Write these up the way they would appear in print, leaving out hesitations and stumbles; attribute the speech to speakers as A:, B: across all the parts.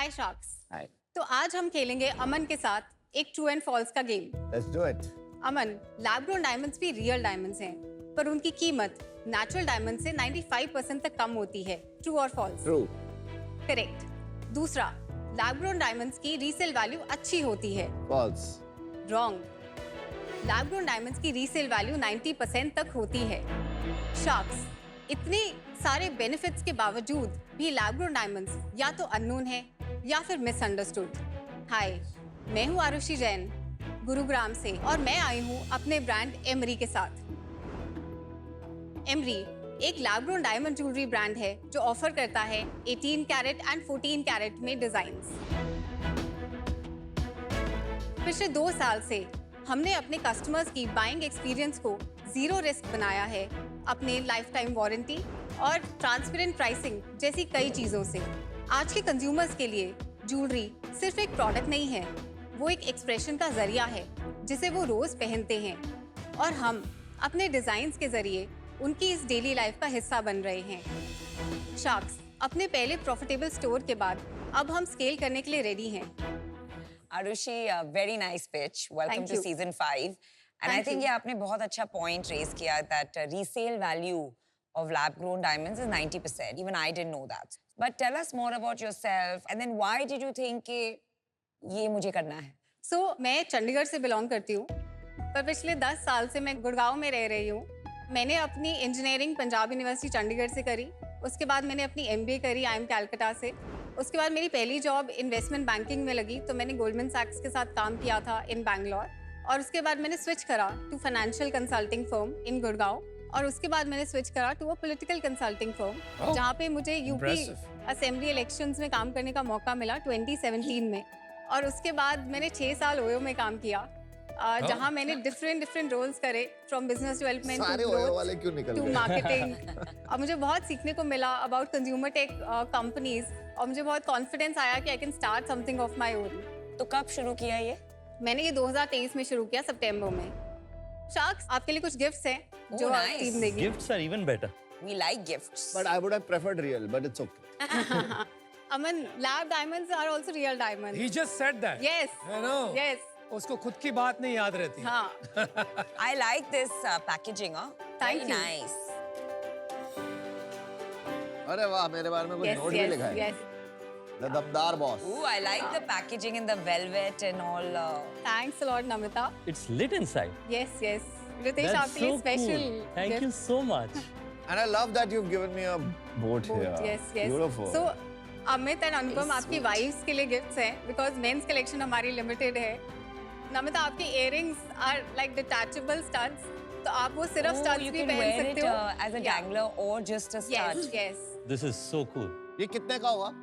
A: हाय sharks.
B: हाय।
A: तो आज हम खेलेंगे अमन के साथ एक ट्रू एंड फॉल्स का game.
B: Let's do it.
A: Aman, lab grown diamonds भी रियल डायमंड्स हैं, पर उनकी कीमत नेचुरल डायमंड से 95% तक कम होती है। ट्रू और फॉल्स?
B: ट्रू।
A: करेक्ट। दूसरा, लैब ग्रोन डायमंड्स की रीसेल वैल्यू अच्छी होती है।
B: False.
A: Wrong. Lab grown diamonds की रीसेल वैल्यू 90% तक होती है। शार्क्स, इतने सारे बेनिफिट्स के बावजूद भी लैब ग्रोन डायमंड्स या तो अननोन है या फिर मिसअंडरस्टूड। हाय, मैं हूँ आरुषि जैन, गुरुग्राम से, और मैं आई हूँ अपने ब्रांड एमरी के साथ। एमरी एक lab grown diamond jewellery brand है जो ऑफर करता है 18 कैरेट एंड 14 कैरेट में डिजाइन्स। पिछले 2 साल से हमने अपने कस्टमर्स की बाइंग एक्सपीरियंस को जीरो रिस्क बनाया है अपने लाइफ टाइम वारंटी और ट्रांसपेरेंट प्राइसिंग जैसी कई चीज़ों से। आज के कंज्यूमर्स के लिए ज्वेलरी सिर्फ एक प्रोडक्ट नहीं है, वो एक एक्सप्रेशन का जरिया है जिसे वो रोज़ पहनते हैं, और हम अपने डिज़ाइंस के जरिए उनकी इस डेली लाइफ का हिस्सा बन रहे हैं। शार्क्स, अपने पहले प्रॉफिटेबल स्टोर के बाद अब हम स्केल करने के लिए रेडी हैं।
C: Arushi, very nice pitch. Welcome
A: Thank
C: to
A: you.
C: season 5. And I
A: Thank
C: think
A: you.
C: ये आपने बहुत अच्छा point raise किया that resale value of lab-grown diamonds is 90%. Even I didn't know that. But tell us more about yourself. And then why did you think कि ये मुझे करना है?
A: So, मैं चंडीगढ़ से बिलोंग करती हूँ, पर पिछले 10 साल से मैं गुड़गांव में रह रही हूँ। मैंने अपनी इंजीनियरिंग पंजाब यूनिवर्सिटी चंडीगढ़ से करी, उसके बाद मैंने अपनी MBA करी IIM कैलकटा से। उसके बाद मेरी पहली जॉब इन्वेस्टमेंट बैंकिंग में लगी, तो मैंने गोल्डमैन सैक्स के साथ काम किया था इन बैंगलोर, और उसके बाद मैंने स्विच करा to financial consulting firm in Gurgaon, और उसके बाद मैंने स्विच करा to a political consulting firm, जहाँ पे मुझे यूपी असेंबली इलेक्शंस में काम करने का मौका मिला 2017 में। और उसके बाद मैंने 6 साल ओयो में काम किया, जहाँ मैंने डिफरेंट रोल्स करे, from business development to marketing. और मुझे बहुत सीखने को मिला अबाउट कंज्यूमर टेक कंपनीज, और मुझे बहुत कॉन्फिडेंस आया कि I can start something of my own.
C: तो कब शुरू किया ये?
A: मैंने ये 2023 में शुरू किया, सितंबर में। शार्क्स, आपके लिए कुछ गिफ्ट्स हैं जो आप
C: nice.
A: टीम देगी।
D: Gifts are even better.
C: We like gifts.
B: But I would have preferred real, but it's okay.
A: Aman, lab diamonds are also real diamonds.
E: He just said that.
A: Yes,
E: I know.
A: Yes,
E: उसको खुद की बात नहीं याद रहती।
A: हाँ।
C: I like this packaging.
A: Thank
C: Very
A: you.
C: nice.
B: अरे वाह, मेरे बारे में कुछ नोट भी लिखा है।
A: यस।
B: The दमदार boss.
C: Ooh, I like the packaging in the velvet and all.
A: Thanks a lot Namita.
D: It's lit inside.
A: Yes, yes. Ritesh,
D: That's
A: आपके लिए
D: so
A: special
D: cool. Thank you so much.
B: And I love that you've given me a boat here.
A: Yes, yes.
B: Beautiful.
A: So Amit and Anupam, आपकी wives के लिए gifts हैं, because men's collection हमारी limited है। नमिता, आपके earrings are like detachable studs, तो आप वो सिर्फ
C: Oh,
A: स्टड्स
C: you
A: भी
C: can
A: पहन
C: wear
A: सकते
C: it
A: हो
C: as a dangler or just a stud.
A: Yes, yes.
D: This is so cool.
B: ये कितने का हुआ?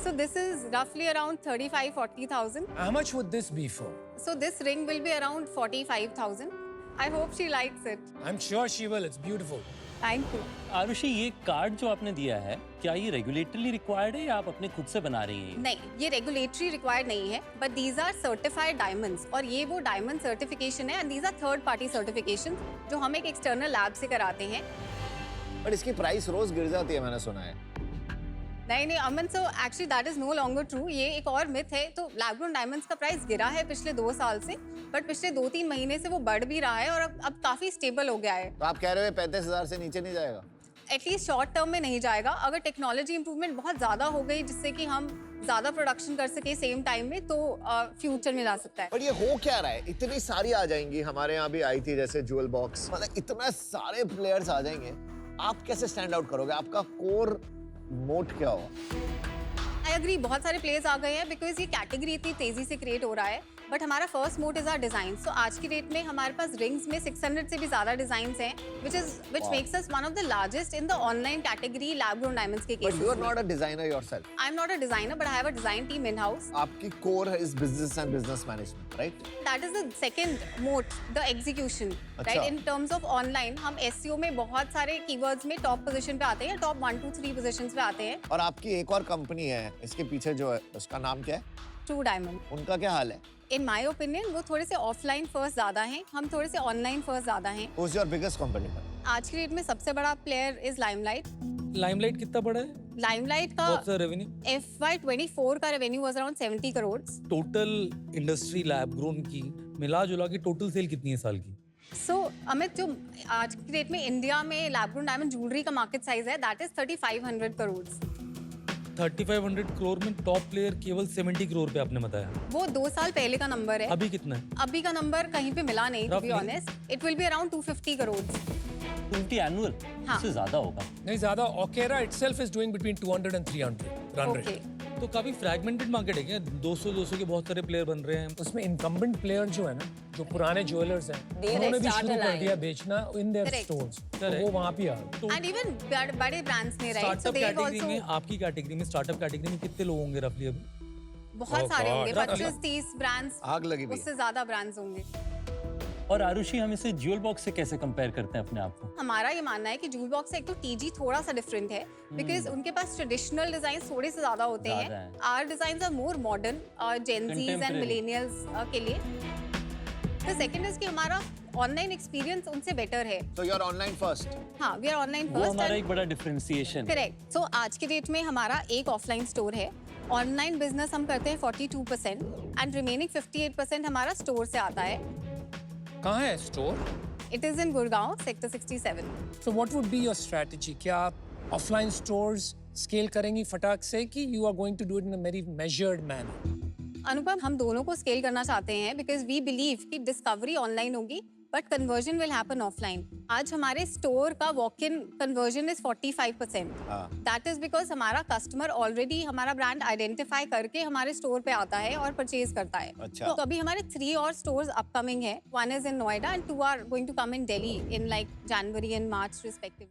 A: So this is roughly around 35-40,000.
E: How much would this be for?
A: So this ring will be around 45,000. I hope she likes it.
E: I'm sure she will. It's beautiful.
A: Thank you.
D: Arushi, ये card जो आपने दिया है, क्या ये रेगुलेटरली required है या आप अपने खुद से बना रही हैं?
A: नहीं, ये रेगुलेटरी रिक्वायर्ड नहीं है, but these are certified diamonds, और ये वो डायमंड सर्टिफिकेशन है, and these are third party certification जो हम एक एक्सटर्नल लैब से कराते हैं।
B: But इसकी प्राइस रोज गिर जाती है, मैंने सुना है।
A: नहीं, Aman, so actually that is no longer true. ये एक और मिथ है। तो लैब ग्रोन डायमंड्स का प्राइस गिरा है पिछले 2 साल से, बट पिछले 2-3 महीने से वो बढ़ भी रहा है, और अब काफी स्टेबल हो गया है।
B: तो आप कह रहे हो 35,000 से नीचे नहीं जाएगा?
A: एटलीस्ट शॉर्ट टर्म में नहीं जाएगा। अगर टेक्नोलॉजी इंप्रूवमेंट बहुत ज़्यादा हो गई जिससे कि हम ज़्यादा प्रोडक्शन कर सके सेम टाइम में, तो फ्यूचर में जा सकता है।
B: पर ये हो क्या रहा है? इतनी सारी आ जाएंगी, हमारे यहाँ भी आई थी जैसे ज्वेल बॉक्स, मतलब इतना सारे प्लेयर्स आ जाएंगे, आप कैसे स्टैंड आउट करोगे? आपका कोर मोट क्या होगा?
A: आई एग्री, बहुत सारे प्लेयर्स आ गए हैं बिकॉज ये कैटेगरी इतनी तेजी से क्रिएट हो रहा है, बट हमारा फर्स्ट मोट इज आवर डिजाइन। सो आज की डेट में हमारे पास रिंग्स में 600 से भी ज्यादा डिजाइन्स हैं, which makes us one of the largest in the online category lab grown diamonds के
B: But
A: cases।
B: you are not a designer yourself.
A: I'm not a designer, but I have a design team in house.
B: आपकी core is business and business management, right?
A: That is the second moat, the execution,
B: अच्छा।
A: right? In terms of online, हम SEO में बहुत सारे keywords में top position पे आते हैं, top 1, 2, 3 positions पे आते हैं।
B: और आपकी एक और कंपनी है इसके पीछे जो है, उसका नाम क्या है?
A: True Diamond।
B: उनका क्या हाल है?
A: In my opinion, वो थोड़े से ऑफलाइन फर्स्ट ज्यादा हैं, हम थोड़े से ऑनलाइन फर्स्ट ज्यादा हैं।
B: Who's your biggest competitor?
A: आज की डेट में सबसे बड़ा प्लेयर इज लाइमलाइट,
F: लाइमलाइट कितना बड़ा है?
A: लाइमलाइट का
F: What's the revenue?
A: FY24 का revenue was around 70 crore.
F: Total industry lab grown की मिला जुला के टोटल सेल कितनी है साल की?
A: सो अमित, जो आज की डेट में इंडिया में लैब ग्रोन डायमंड ज्वेलरी का मार्केट साइज है दैट इज 3500 करोड़।
F: 3500 करोड़ में टॉप प्लेयर केवल 70 करोड़ पे आपने बताया।
A: वो 2 साल पहले का नंबर है।
F: अभी कितना है?
A: अभी का नंबर कहीं पे मिला नहीं, to be
F: Roughly?
A: Honest. It will be around 250 crore.
D: 20 annual,
A: हाँ।
D: इससे ज्यादा होगा।
E: नहीं ज्यादा, ओकेरा itself is doing between 200 and 300 run
A: okay,
E: rate.
F: तो काफी फ्रैगमेंटेड मार्केट है क्या? 200 के बहुत सारे प्लेयर बन रहे हैं।
E: उसमें incumbent player जो है ना, जो पुराने ज्वेलर्स हैं,
C: They
E: उन्होंने भी
C: start
E: शुरू कर
C: aligned.
E: दिया बेचना in their
A: Correct.
E: stores. तो
F: Correct.
E: वो वहाँ पे आ गए.
F: तो
A: एंड इवन बड़े ब्रांड्स ने, right? So
F: startup
A: they
F: category में,
A: आल्सो
F: आपकी कैटेगरी में, स्टार्टअप कैटेगरी में कितने लोग होंगे रफली अभी?
A: बहुत
E: Oh
A: सारे
E: God.
A: होंगे,
F: Roughly.
A: 25-30 ब्रांड्स,
B: आग लगी भी
A: उससे ज्यादा ब्रांड्स होंगे।
D: और आरुषि, हम इसे ज्वेल बॉक्स से कैसे कंपेयर करते हैं अपने आप को?
A: हमारा ये मानना है कि जूल बॉक्स से एक तो टीजी थोड़ा सा डिफरेंट है बिकॉज उनके पास ट्रेडिशनल डिजाइन थोड़े से ज्यादा होते
D: ज्यादा
A: हैं।
D: हैं।
A: Our designs are more modern Gen Zs and
D: Contemporary.
A: Millennials के लिए। द सेकंड इज कि हमारा ऑनलाइन एक्सपीरियंस उनसे बेटर है।
B: So you're online first.
A: हाँ, वी आर ऑनलाइन
D: वो हमारा
A: फर्स्ट।
D: एक बड़ा डिफरेंशिएशन।
A: करेक्ट। सो आज के डेट में हमारा एक ऑफलाइन स्टोर है। ऑनलाइन बिजनेस हम करते हैं 42% एंड रिमेनिंग 58% हमारा स्टोर से आता है।
E: कहाँ है store?
A: It is in Gurgaon, sector 67।
E: So what would be your strategy? क्या आप offline stores scale करेंगी फटाक से कि you are going to do it in a very measured manner?
A: अनुपम, हम दोनों को स्केल करना चाहते हैं बिकॉज वी बिलीव कि डिस्कवरी ऑनलाइन होगी but conversion will happen offline. आज हमारे स्टोर का walk in conversion is 45%। That is because हमारा कस्टमर ऑलरेडी हमारा ब्रांड आइडेंटिफाई करके हमारे स्टोर पे आता है और परचेज करता है।
B: अच्छा।
A: तो अभी हमारे 3 और स्टोर्स अपकमिंग है। 1 is in Noida and 2 are going to come in Delhi in like January and March respectively.